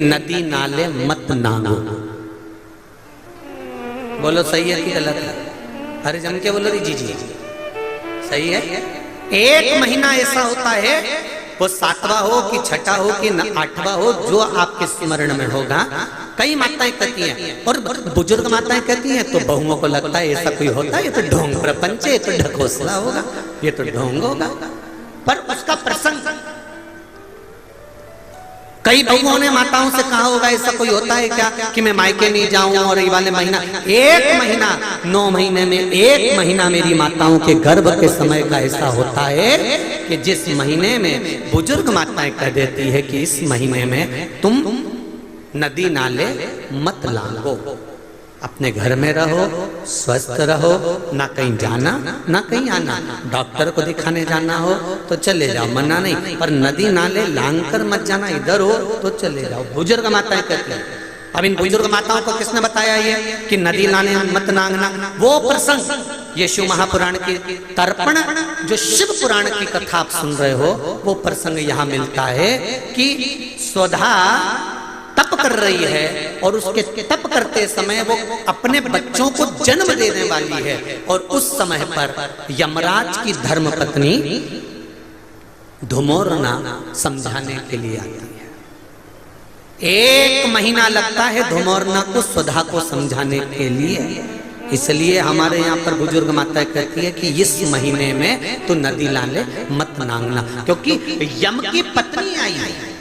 नदी नाले मत नांगो। बोलो सही है कि गलत है? अरे जम के बोलो जी जी सही है। एक महीना ऐसा होता है, वो 7वां हो कि 6ठा हो कि 8वां हो, जो आपके स्मरण में होगा। कई माताएं कहती हैं और बुजुर्ग माताएं कहती हैं, तो बहुओं को लगता है ऐसा कोई होता है, ये तो ढोंग प्रपंच है, ये तो ढकोसला होगा, ये तो ढोंग होगा। पर उसका प्रसंग कई बहुओं ने माताओं से कहा होगा, ऐसा कोई होता है क्या कि मैं मायके नहीं जाऊं और ये वाले महीना, एक महीना 9 महीने में एक महीना मेरी माताओं के गर्भ के समय का ऐसा होता है कि जिस महीने में बुजुर्ग माताएं कह देती है कि इस महीने में तुम नदी नाले मत लांगो, अपने घर में रहो, स्वस्थ रहो, ना कहीं जाना ना कहीं आना। डॉक्टर को दिखाने जाना हो तो चले जाओ, मना नहीं, पर नदी नाले लांग कर मत जाना, इधर हो तो चले जाओ। बुजुर्ग माताएं कहती हैं। अब इन बुजुर्ग माताओं को किसने बताया ये कि नदी नाले मत नांगना? वो प्रसंग ये शिव महापुराण की तर्पण, जो शिव पुराण की कथा आप सुन रहे हो, वो प्रसंग यहाँ मिलता है कि स्वधा तप कर रही है और उसके तप करते समय वो अपने बच्चों को जन्म देने वाली है, और उस समय पर यमराज की धर्म पत्नी धुमोरना समझाने के लिए आती है। 1 महीना लगता है धुमोरना को स्वधा को समझाने के लिए। इसलिए हमारे यहाँ पर बुजुर्ग माता कहती है कि इस महीने में तो नदी नाले मत नांगना, क्योंकि यम की पत्नी आई है।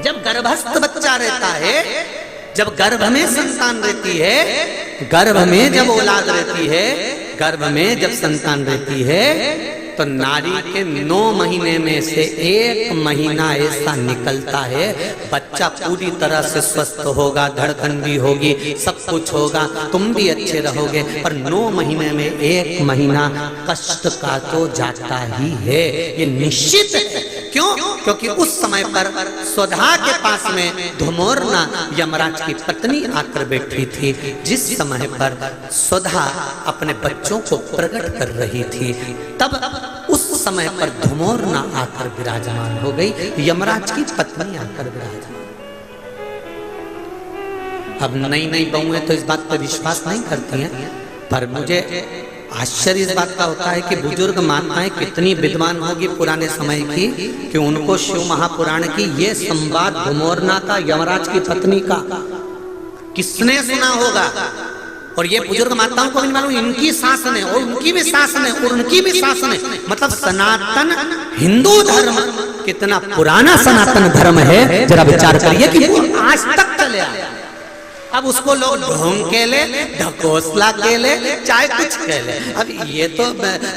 जब गर्भस्थ बच्चा रहता है, जब गर्भ में संतान रहती है, गर्भ में जब औलाद रहती है, गर्भ में जब संतान रहती है, तो नारी के 9 महीने में से 1 महीना ऐसा निकलता है, बच्चा पूरी तरह से स्वस्थ होगा, धड़कन भी होगी, सब कुछ होगा, तुम भी अच्छे रहोगे, पर 9 महीने में 1 महीना कष्ट का तो जाता ही है, ये निश्चित है। क्यों? क्योंकि उस समय पर स्वधा के पास में धुमोरना यमराज की पत्नी आकर बैठी थी, जिस समय पर स्वधा अपने बच्चों को प्रकट कर रही थी, तब उस समय पर धुमोरना आकर विराजमान हो गई, यमराज की पत्नी आकर विराजमान। अब नई नई बहुएं तो इस बात पर विश्वास नहीं करती हैं, पर मुझे आश्चर्य इस बात का होता है कि बुजुर्ग माताएं कितनी विद्वान होगी पुराने समय की, कि उनको शिव महापुराण की ये संवाद धुमोरना का यमराज की पत्नी का किसने सुना होगा। और ये बुजुर्ग माताओं को भी मालूम, इनकी सास ने और उनकी भी सास ने और उनकी भी सास ने, मतलब सनातन हिंदू धर्म कितना पुराना सनातन धर्म है, जरा विचार करिए कि वो आज तक चले आया। अब उसको लोग ढोंग के ले, ढकोसला के ले, चाहे कुछ के ले। अब ये तो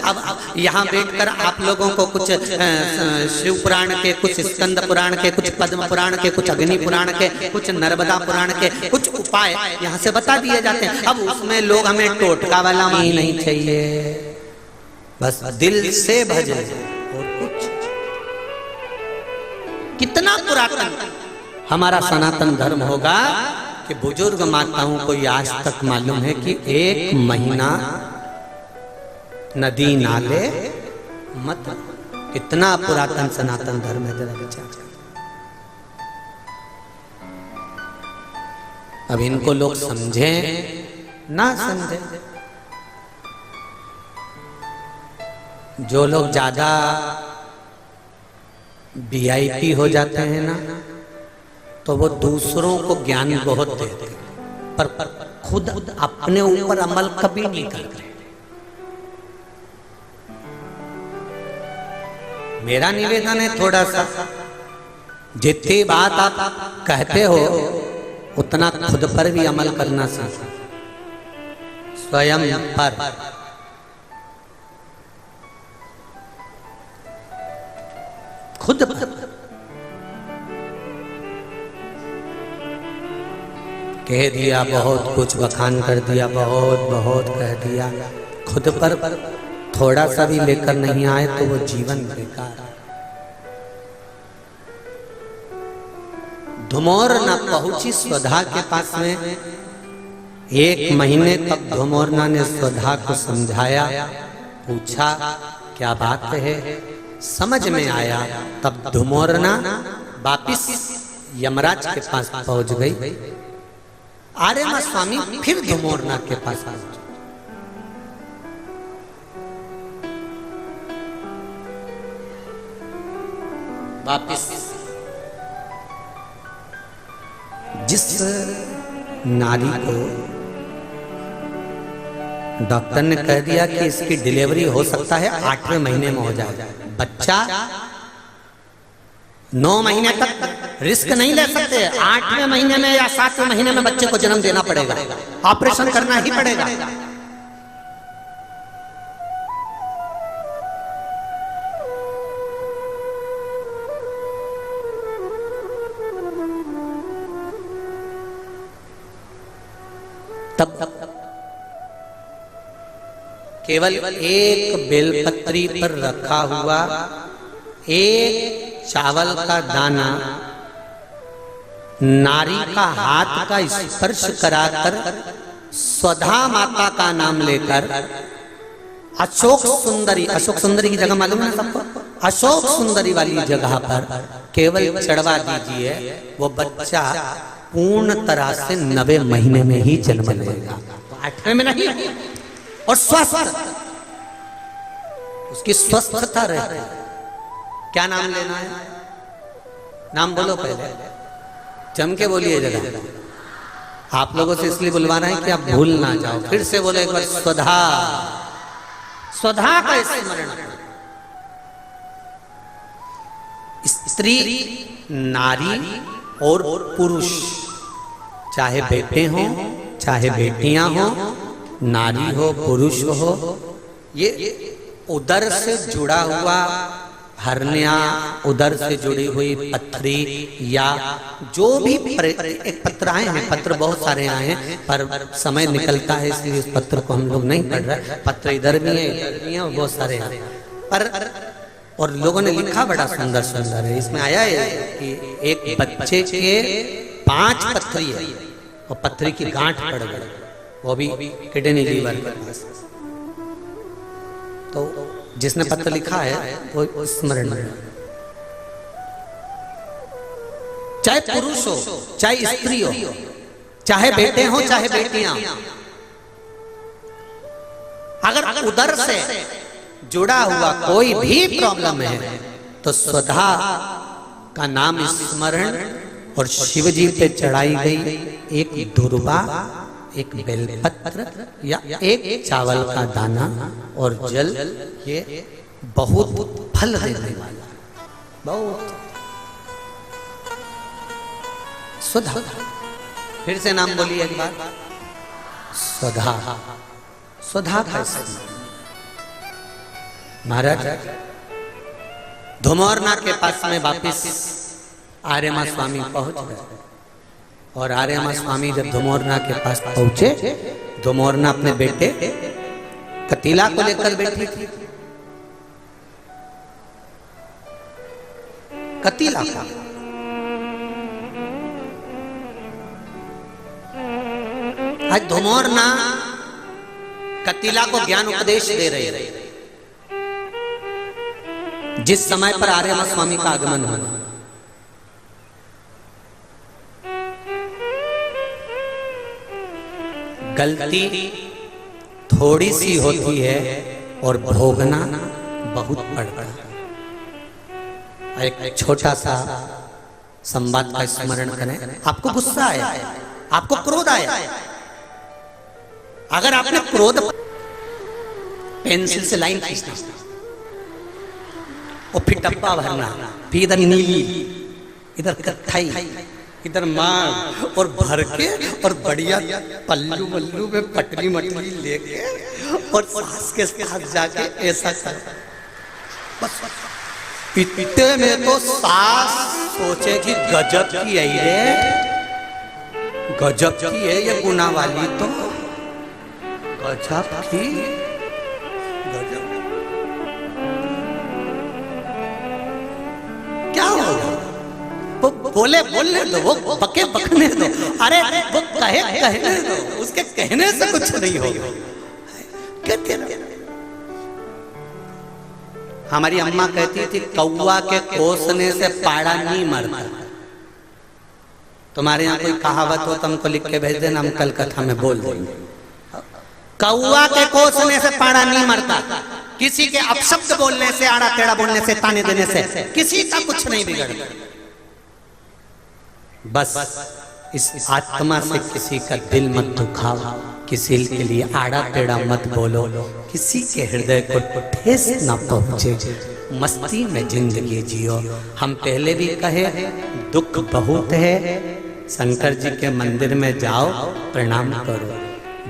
अब यहाँ बैठकर आप लोगों को कुछ शिव पुराण के, कुछ स्कंद पुराण के, कुछ पद्म पुराण के, कुछ अग्नि पुराण के, कुछ नर्मदा पुराण के कुछ उपाय यहाँ से बता दिए जाते हैं। अब उसमें लोग हमें टोटका वाला ही नहीं चाहिए, बस दिल से भजे और कुछ। कितना पुरातन हमारा सनातन धर्म होगा कि बुजुर्ग माताओं को आज तक मालूम है कि 1 महीना नदी नाले मत। कितना पुरातन सनातन धर्म है, जरा विचार। अब इनको लोग समझे ना समझे, जो लोग ज्यादा VIP हो जाते हैं ना, तो वो दूसरों को ज्ञान बहुत देते हैं, पर खुद अपने ऊपर अमल कभी नहीं करते। मेरा निवेदन है थोड़ा सा, जितनी बात आप कहते हो उतना खुद पर भी अमल करना सीखो, स्वयं पर। खुद पर कह दिया, बहुत कुछ बखान कर दिया, बहुत बहुत कह दिया, खुद पर थोड़ा सा भी लेकर नहीं आए तो वो जीवन बेकार। धुमोरना पहुंची स्वधा के पास में, 1 महीने तक धुमोरना ने स्वधा को समझाया, पूछा क्या बात है, समझ में आया तब धुमोरना वापिस यमराज के पास पहुंच गई। आर्यमा स्वामी फिर धुमोरना के पास आ गए। वापिस जिस नारी को डॉक्टर ने कह दिया कि इसकी डिलीवरी हो सकता है 8वें महीने में हो जाए, बच्चा 9 महीने तक रिस्क नहीं ले सकते, 8वें महीने में या 7वें महीने में बच्चे को जन्म देना पड़ेगा, ऑपरेशन करना ही पड़ेगा। तब केवल एक बेलपत्री पर रखा हुआ एक चावल का दाना नारी का हाथ का स्पर्श कराकर स्वधा माता का नाम लेकर अशोक सुंदरी की जगह मालूम है सबको, अशोक सुंदरी वाली जगह पर केवल चढ़वा दीजिए, वो बच्चा पूर्ण तरह से 9वें महीने में ही जन्म लेगा, 8वें में नहीं, और स्वस्थ, उसकी स्वस्थता रहती है। क्या नाम लेना है? नाम बोलो पहले, जम के बोलिए जरा। आप लोगों से इसलिए बुलवा रहे हैं कि आप भूल ना जाओ। फिर से बोले एक बार, स्वधा, स्वधा का स्मरण। स्त्री, नारी और पुरुष, चाहे बेटे हों चाहे बेटियां हों, नारी हो पुरुष हो, ये उदर से जुड़ा हुआ हरनिया, उदर से जुड़ी हुई पथरी, या जो भी एक पत्र आए हैं, पत्र बहुत सारे आए हैं पर समय निकलता है इसलिए उस पत्र को हम लोग नहीं पढ़ रहे। पत्र इधर भी है इधर भी है, बहुत सारे हैं पर, और लोगों ने लिखा बड़ा सुंदर सुंदर है। इसमें आया है कि एक बच्चे के 5 पथरी है और पथरी की गांठ पड़ गई, वो भी किडनी लीवर के पास। तो जिसने पत्र लिखा है वो स्मरण में, चाहे पुरुष हो चाहे स्त्री हो, चाहे बेटे हो चाहे बेटियां, अगर उदर से जुड़ा हुआ कोई भी प्रॉब्लम है तो स्वधा का नाम स्मरण और शिव जी पे चढ़ाई गई एक दुर्वा, एक बेलपत्र या एक चावल का दाना और जल, ये बहुत फल देने वाला, बहुत। स्वधा, फिर से नाम बोलिए एक बार, स्वधा, स्वधा का महाराज धुमोरना के पास में वापिस आर्यमा स्वामी पहुंच गए। और आर्यमा स्वामी जब धुमोरना के पास पहुंचे, धुमोरना अपने बेटे कतीला को लेकर बैठी थी। कतीला का आज धुमोरना कतीला को ज्ञान उपदेश दे रहे, जिस समय पर आर्यमा स्वामी का आगमन हुआ। गलती थोड़ी सी होती है और भोगना बहुत पड़ता है। एक छोटा सा संवाद का स्मरण करें। आपको गुस्सा आया, आपको क्रोध आया, अगर आपने क्रोध पेंसिल से लाइन खींचना और फिर डब्बा भरना, फिर इधर नीली इधर कत्थई इधर मार और भर के और बढ़िया पल्लू वल्लू में पटली मटली लेके और सास के साथ जाके ऐसा कर, बस इतने में तो सास सोचे कि गजब की है ये, गजब की है ये गुना वाली, तो गजब की गजब। क्या होगा? वो बोले बोलने दो, वो बके बकने दो, अरे वो कहने दो, उसके कहने से कुछ नहीं होगा। कहते हमारी अम्मा कहती थी कौवा के कोसने से पाड़ा नहीं मरता। तुम्हारे यहाँ कोई कहावत हो तो हमको लिख के भेज देना, हम कल कथा में बोल देंगे। कौवा के कोसने से पाड़ा नहीं मरता। किसी के अपशब्द बोलने से, आड़ा टेढ़ा बोलने से, ताने देने से किसी का कुछ नहीं बिगड़ता। बस इस आत्मा से किसी का दिल मत दुखाओ, किसी के लिए आड़ा टेढ़ा मत बोलो, किसी के हृदय को ठेस ना पहुंचे, मस्ती में जिंदगी जियो। हम पहले भी कहे दुख बहुत है, शंकर जी के मंदिर में जाओ प्रणाम करो।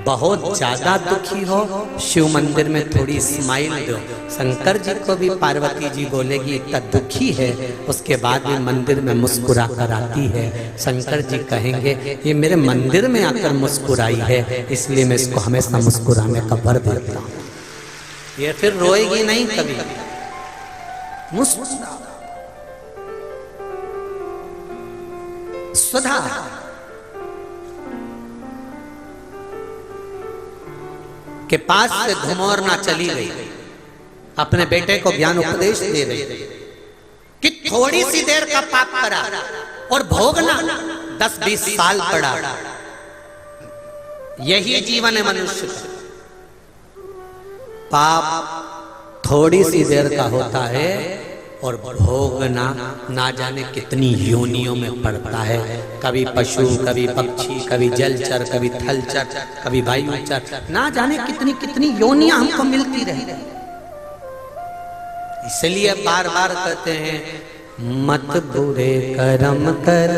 बहुत ज्यादा दुखी हो, शिव मंदिर में थोड़ी स्माइल दो। शंकर जी को भी पार्वती जी बोलेगी इतना दुखी है, उसके बाद भी मंदिर में मुस्कुरा कर आती है। शंकर जी कहेंगे ये मेरे मंदिर में आकर मुस्कुराई है, इसलिए मैं इसको हमेशा मुस्कुराने का वर देता हूँ। ये फिर रोएगी नहीं कभी, मुस्कुरा। सुधा के पास से धुमोरना चली गई, अपने बेटे को ज्ञान उपदेश दे रही कि थोड़ी सी देर का पाप करा और भोगना 10-20 साल पड़ा। यही जीवन है मनुष्य का। पाप थोड़ी सी देर का होता है और भोगना ना जाने कितनी योनियों में पड़ता है। कभी पशु, कभी पक्षी, कभी जलचर, कभी थलचर, कभी वायुचर, ना जाने कितनी कितनी योनियां हमको मिलती रही। इसलिए बार बार कहते हैं मत बुरे कर्म कर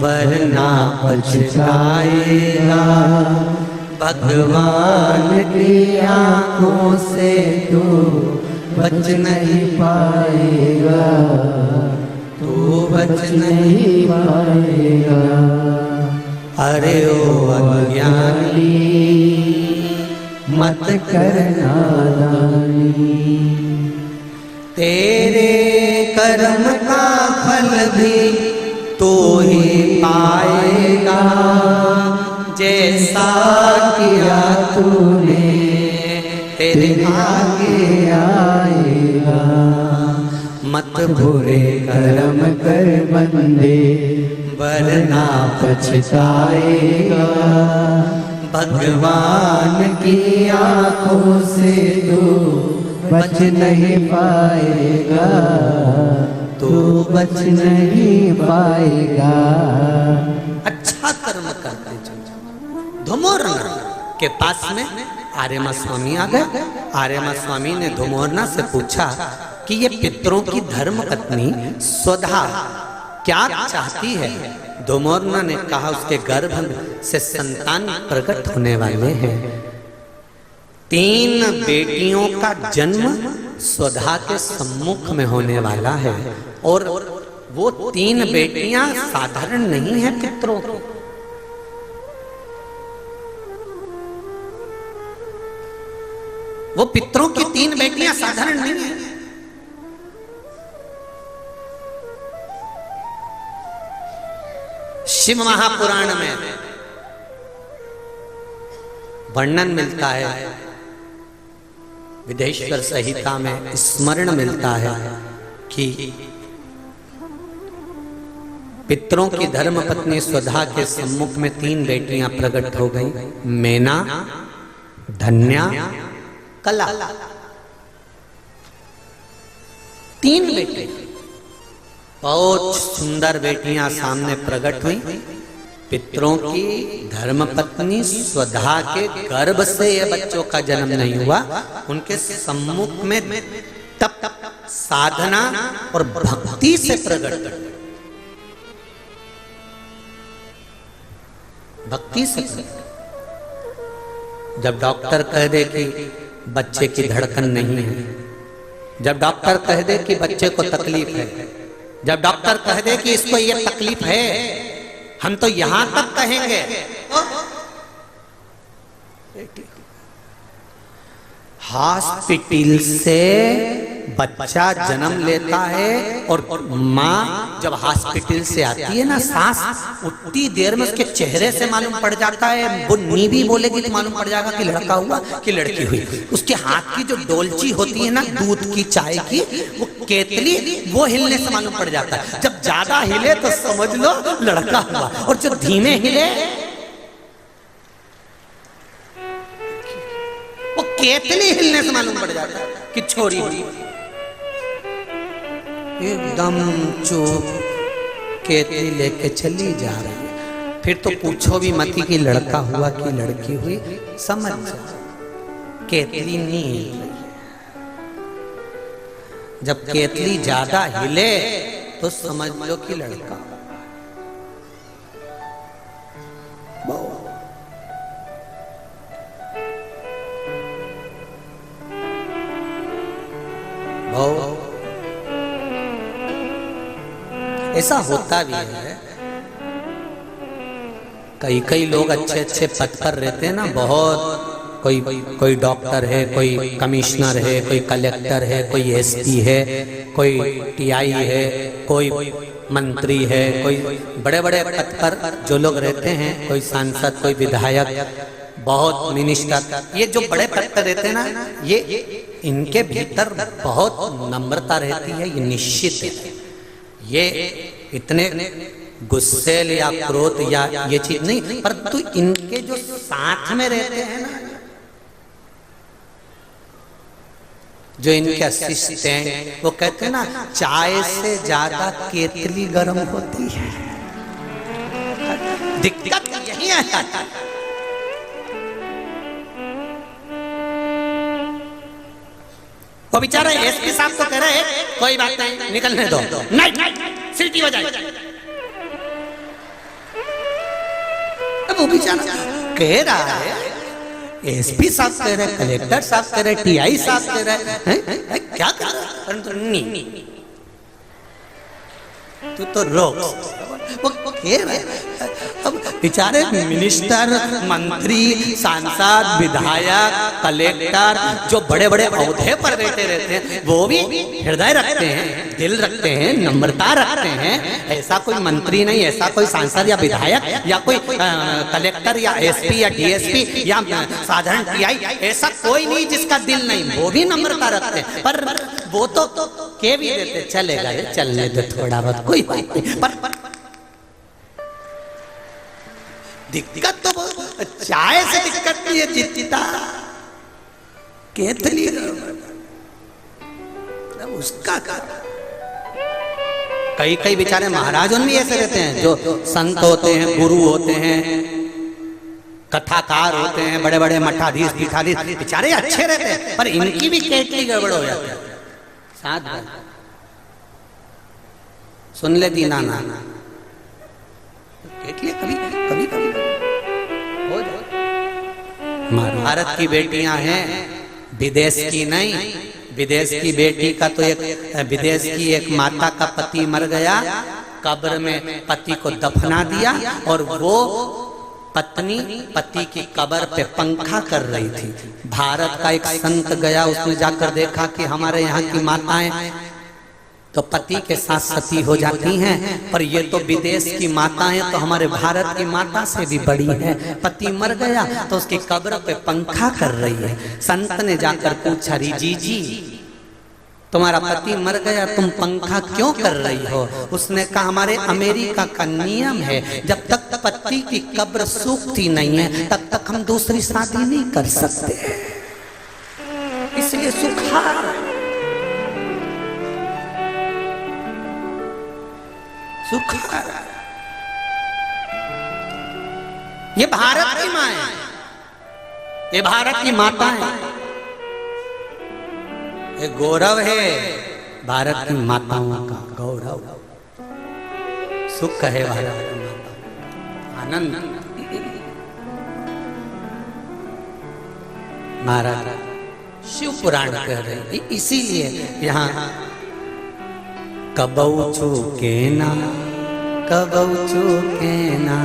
वरना पछताएगा, भगवान की आंखों से तू बच नहीं पाएगा, तू बच नहीं पाएगा। अरे ओ अज्ञानी मत कर नादानी, तेरे कर्म का फल भी तू ही पाएगा, जैसा किया तूने तेरे आगे आएगा। मत बुरे कर्म कर बंदे वरना पछताएगा, भगवान की आंखों से तू बच नहीं पाएगा, तू बच नहीं पाएगा। अच्छा कर्म करते चलो। धुमोरना के पास में आर्यमा स्वामी आ गए। आर्यमा स्वामी ने धुमोरना से पूछा कि ये पितरों की धर्म पत्नी स्वधा क्या चाहती है। धुमोरना ने कहा उसके गर्भ से संतान प्रकट होने वाले हैं। 3 बेटियों का जन्म स्वधा के सम्मुख में होने वाला है और वो 3 बेटियां साधारण नहीं है पितरों की। वो पितरों की 3 बेटियां साधारण नहीं है। शिव महापुराण में वर्णन मिलता है, विदेश्वर संहिता में स्मरण मिलता है कि पितरों की धर्म पत्नी स्वधा के सम्मुख में 3 बेटियां प्रकट हो गई, मेना, धन्या, कला। 3 बेटे, बहुत सुंदर बेटियां सामने प्रकट हुई। पितरों की धर्मपत्नी स्वधा के गर्भ से ये बच्चों का जन्म नहीं हुआ, उनके सम्मुख में तप, साधना और भक्ति से प्रकट, भक्ति से प्रकट। जब डॉक्टर कह दे कि बच्चे की धड़कन नहीं है, जब डॉक्टर कह दे कि बच्चे को तकलीफ है, जब डॉक्टर कह दे कि इसको ये तकलीफ है, हम तो यहां तक कहेंगे हॉस्पिटल से बच्चा जन्म लेता है और माँ जब हॉस्पिटल से आती है ना, सांस उतनी देर में उसके चेहरे से मालूम पड़ जाता है। वो नी भी बोलेगी तो मालूम पड़ जाएगा कि लड़का हुआ कि लड़की हुई। उसके हाथ की जो डोलची होती है ना दूध की चाय की, वो केतली, वो हिलने से मालूम पड़ जाता है। जब ज्यादा हिले तो समझ लो लड़का हुआ, और जो धीमे हिले वो केतली हिलने से मालूम पड़ जाता है कि छोरी हुई। एकदम चुप केतली लेके चली जा रही है। फिर तो पूछो भी मत कि लड़का हुआ कि लड़की हुई, समझ जाओ केतली नहीं हिल रही है। जब केतली ज्यादा हिले तो समझ लो कि लड़का। ऐसा होता भी है। कई लोग अच्छे अच्छे पद पर रहते हैं ना, बहुत कोई डॉक्टर है, कोई कमिश्नर है, कोई कलेक्टर है, कोई एसपी है, कोई टीआई है, कोई मंत्री है, कोई बड़े बड़े पद पर जो लोग रहते हैं, कोई सांसद, कोई विधायक, बहुत मिनिस्टर, ये जो बड़े पद पर रहते हैं ना, ये इनके भीतर बहुत नम्रता रहती है। ये निश्चित है, ये इतने गुस्से या क्रोध या ये चीज नहीं, परंतु इनके जो साथ में रहते हैं ना, जो इनके असिस्टेंट, वो कहते हैं ना चाय से ज्यादा केतली गर्म होती है। दिक्कत यही है। वो बेचारा एसपी साहब तो कह रहे हैं कोई बात नहीं, निकलने दो, नहीं सीटी बजाए। अब वो बेचारा कह रहा है, एसपी साहब कह रहे, कलेक्टर साहब कह रहे, टीआई साहब कह रहे हैं, क्या कर रहा है, परंतु नहीं, तू तो रोक। वो कह रहे अब बेचारे मिनिस्टर, मंत्री, सांसद, विधायक, कलेक्टर, जो बड़े बड़े औहदे पर बैठे रहते हैं, वो भी हृदय रखते हैं, दिल रखते हैं, नम्रता रखते हैं। ऐसा कोई मंत्री नहीं, ऐसा कोई सांसद या विधायक या कोई कलेक्टर या एसपी या डीएसपी या साधारण टीआई, ऐसा कोई नहीं जिसका दिल नहीं, वो भी नम्रता रखते हैं। पर वो तो कह भी देते चलेगा, चलने दो थोड़ा बहुत, कोई बात नहीं। पर दिक्कत तो चाय से दिक्कत नहीं है, जितना केतली उसका कई बेचारे महाराज उन भी ऐसे रहते हैं, जो संत होते हैं, गुरु होते हैं, कथाकार होते हैं, बड़े बड़े मठाधीश पीठाधीश, बेचारे अच्छे रहते हैं, पर इनकी भी केतली गड़बड़ हो जाती है। साथ सुन ले दीना ना केतली कभी कभी कभी हो जाए। भारत की बेटियां हैं, विदेश की नहीं। विदेश की बेटी का तो विदेश की एक माता का पति मर गया, कब्र में पति को दफना दिया, और वो पत्नी पति की कब्र पे पंखा कर रही थी। भारत का एक संत गया, उसने जाकर देखा कि हमारे यहाँ की माताएं तो पति के साथ सती हो जाती हैं, पर ये तो विदेश की माताएं तो हमारे भारत की माता से भी बड़ी है। पति मर गया तो उसकी कब्र पे पंखा कर रही है। संत ने जाकर पूछा, जी तुम्हारा पति मर गया, तुम पंखा क्यों कर रही हो? उसने कहा, हमारे अमेरिका का नियम है, जब तक पति की कब्र सूखती नहीं है तब तक हम दूसरी शादी नहीं कर सकते, इसलिए सुखा। ये भारत की माँ है, ये भारत की माता है, ये गौरव है भारत की माताओं का, गौरव सुख है भारत की माता, आनंद। महाराज शिव पुराण कह रहे हैं, इसीलिए यहाँ कबऊ चूके ना, कबऊ चूके ना,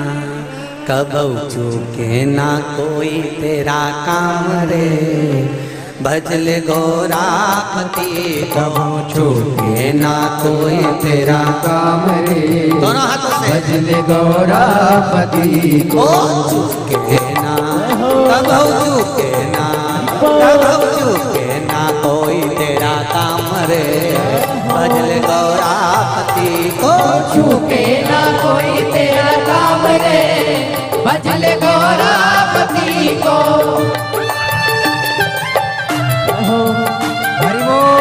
कबऊ चूके ना कोई तेरा काम रे, भजले गौरापति कबो छूटे ना कोई तेरा काम रे। दोनों हाथों से भजले गौरापति को चूके ना कबो चूके ना कबो चूके ना कोई तेरा काम रे। भजले गौरापति को छूटे ना कोई तेरा काम रे। भजले गौरापति को। हरि बोल।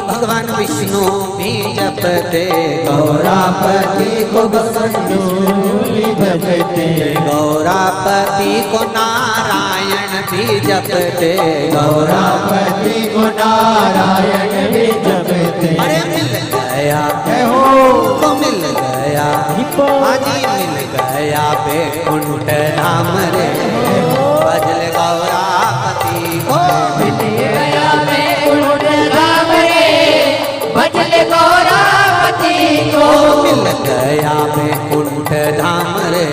भगवान विष्णु भी जपते गौरापति को विष्णु भी भजते। गौरापति को नारायण भी जपते गौरापति को नारायण भी जपते। अरे मिल गया हो को मिल गया हाजी मिल गया बैकुंठ धाम रे। भजले गौरापति को मिल गया बैकुंठ धाम रे। भजले गौरापति को मिल गया बैकुंठ धाम रे।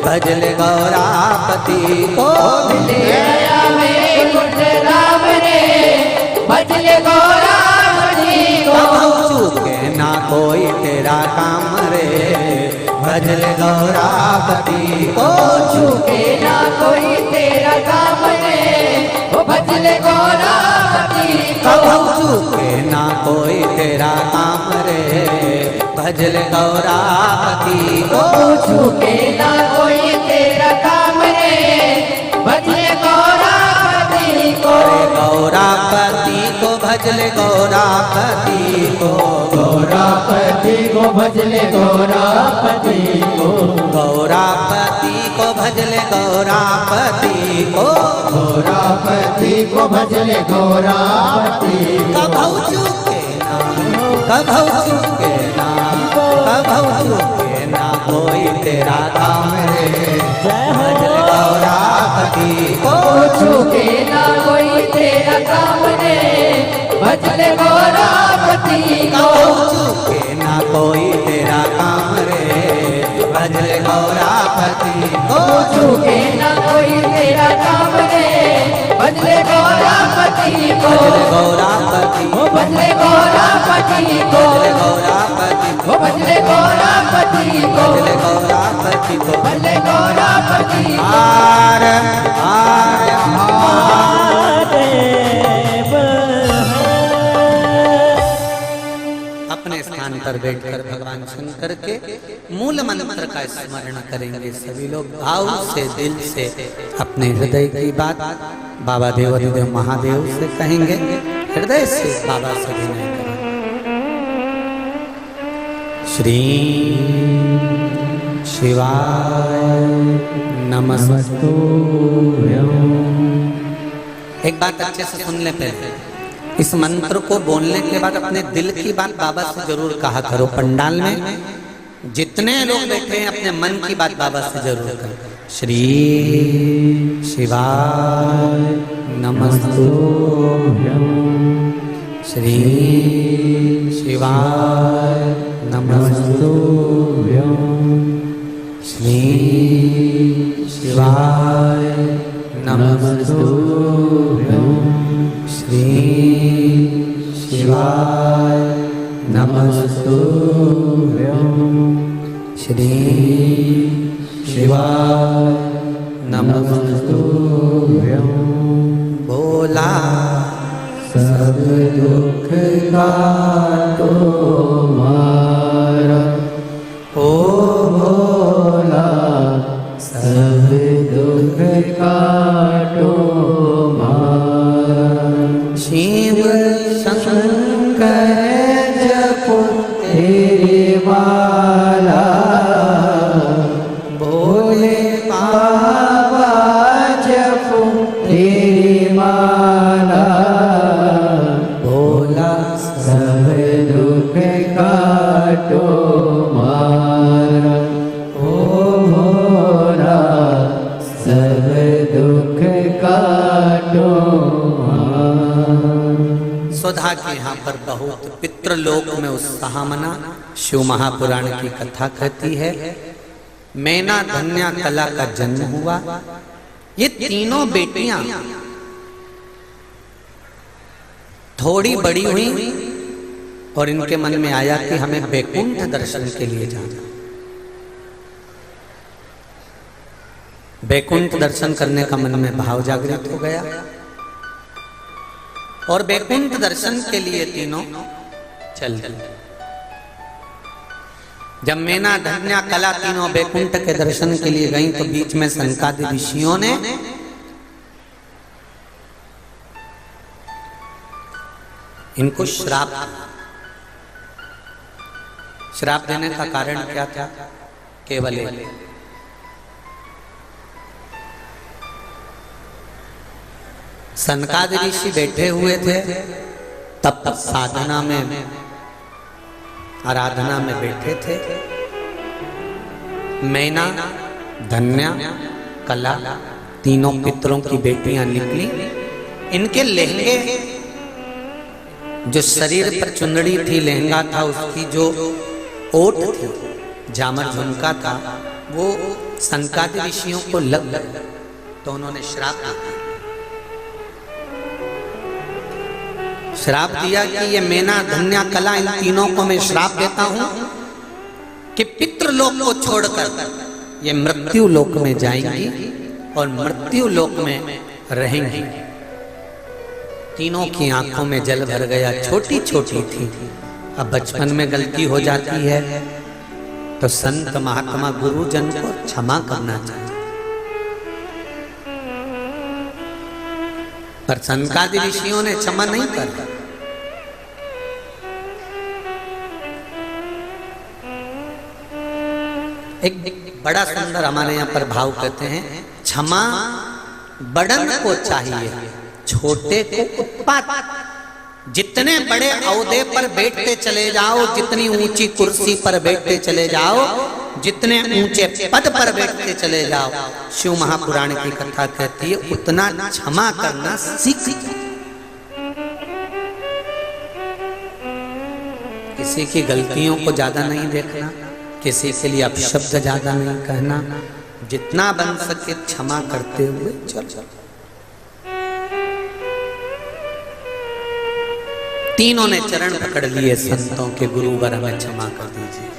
भजले गौरापति को मिल गया बैकुंठ धाम रे। भजले गौरापति को। कबहू चूके ना कोई तेरा काम रे। भजले गौरापति को चूके ना कोई तेरा काम रे। वो भजले गौरापति को। कबहू चूके ना कोई तेरा काम रे। भजले गौरापति को चूके ना कोई तेरा काम रे। भजले गौरापति को। गौरापति को भजले गौरापति को। गौरापति को भजले गौरापति को। गौरापति को भजले गौरापति को। गौरापति को भजले गौरापति को। कबहू चूके ना कबहू चूके ना कबहू चूके ना कोई तेरा काम रे। भजले गौरापति को चूके ना कोई तेरा काम रे। भजले गौरापति को। कबहू चूके ना कोई तेरा काम रे। भजले गौरापति को चूके ना कोई तेरा काम रे। भजले गौरापति को। भजले गौरापति ओ भजले गौरापति को। भजले गौरापति ओ भजले गौरापति को। भजले गौरापति को भजले गौरापति को। हार हार अपने स्थान पर बैठकर भगवान शंकर के मूल मंत्र का स्मरण करेंगे सभी लोग भाव से दिल से अपने हृदय की बात बाबा देवाधिदेव महादेव से कहेंगे। हृदय से बाबा से विनय करें। श्री शिवाय नमस्तुभ्यं। एक बात अच्छे से सुन ले पहले। इस मंत्र को बोलने के बाद अपने दिल की बात बाबा से जरूर कहा करो। पंडाल में जितने लोग बैठे हैं अपने मन की बात बाबा से जरूर करो। श्री शिवाय नमस्तुभ्यं। श्री शिवाय नमस्तुभ्यं। श्री शिवाय नमस्तुभ्यं। श्री शिवाय नमस्तुभ्यं। श्री शिवाय नमस्तुभ्यं। भोला सब दुख काटो मारा, ओ भोला सब दुख काटो मारा। शिव शंकर जपो तेरे वाला, भोले बाबा जपो तेरे माला। भोला सब दुख काटो मारा, ओ भोला सब दुख काटो मारा। सुधा के यहाँ पर बहुत पितृलोक में उत्साह मना। शिव महापुराण की कथा कहती है मैना धन्या कला का जन्म हुआ। ये तीनों बेटियां थोड़ी बड़ी हुई और इनके मन में आया कि हमें वैकुंठ दर्शन के लिए जाना। वैकुंठ दर्शन करने का मन में भाव जागृत हो गया और वैकुंठ दर्शन के लिए तीनों चल दिए। जब मैना धन्या कला तीनों वैकुंठ के दर्शन के लिए गईं तो बीच में सनकादि ऋषियों ने इनको श्राप देने का कारण क्या था? केवल सनकादि ऋषि बैठे हुए थे, तब साधना में आराधना में बैठे थे। मैना धन्या कला तीनों पितरों की बेटियां निकली। इनके लहंगे जो शरीर पर चुंदड़ी थी, लहंगा था, उसकी जो ओट थी, झामर झुमका था, वो सनकादि ऋषियों को लग तो उन्होंने श्राप दिया कि ये मैना धन्या कला इन तीनों को मैं श्राप देता हूं कि पितृलोक को छोड़कर ये मृत्यु लोक में जाएंगी और मृत्यु लोक में रहेंगी। तीनों की आंखों में जल भर गया। छोटी छोटी थी, अब बचपन में गलती हो जाती है तो संत महात्मा गुरुजन को क्षमा करना चाहिए। पर सनकादि ऋषियों ने क्षमा नहीं कर। एक बड़ा सुंदर हमारे यहाँ पर भाव कहते हैं, क्षमा बड़न को चाहिए, छोटे को उत्पात। जितने बड़े औहदे पर बैठते चले जाओ, जितनी ऊंची कुर्सी पर बैठते चले जाओ, जितने ऊंचे पद पर बैठते चले जाओ, शिव महापुराण की कथा कहती है उतना क्षमा करना सीख। किसी की गलतियों को ज्यादा नहीं देखना, किसी के लिए अपशब्द ज्यादा नहीं कहना, जितना बन सके क्षमा करते हुए चलो। तीनों ने चरण पकड़ लिए संतों के, गुरुवर हमें क्षमा कर दीजिए,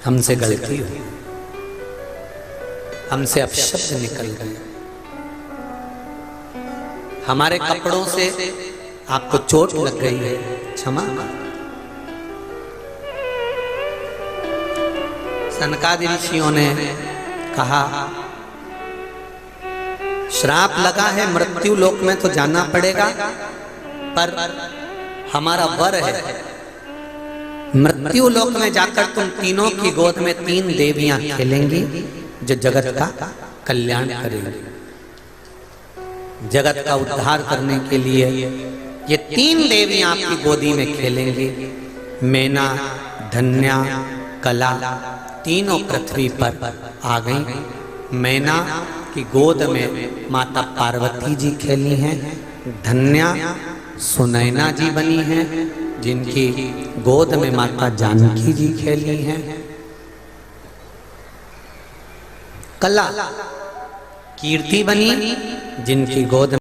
हमसे गलती हुई, हमसे अपशब्द निकल गए, हमारे कपड़ों से आपको चोट लग गई है, क्षमा कर। सनकादि ऋषियों ने कहा श्राप लगा है, मृत्यु लोक में तो जाना पड़ेगा, पर हमारा वर है मृत्यु लोक में जाकर तुम तीनों की गोद में 3 देवियां खेलेंगी जो जगत का कल्याण करेंगी। जगत का उद्धार करने के लिए ये 3 देवियां आपकी गोदी में खेलेंगी। मैना धन्या कला तीनों पृथ्वी पर आ गई। मैना की गोद में माता पार्वती जी खेली हैं, धन्या सुनैना जी बनी हैं, जिनकी गोद में माता जानकी जी खेली हैं। कला कीर्ति बनी, जिनकी गोद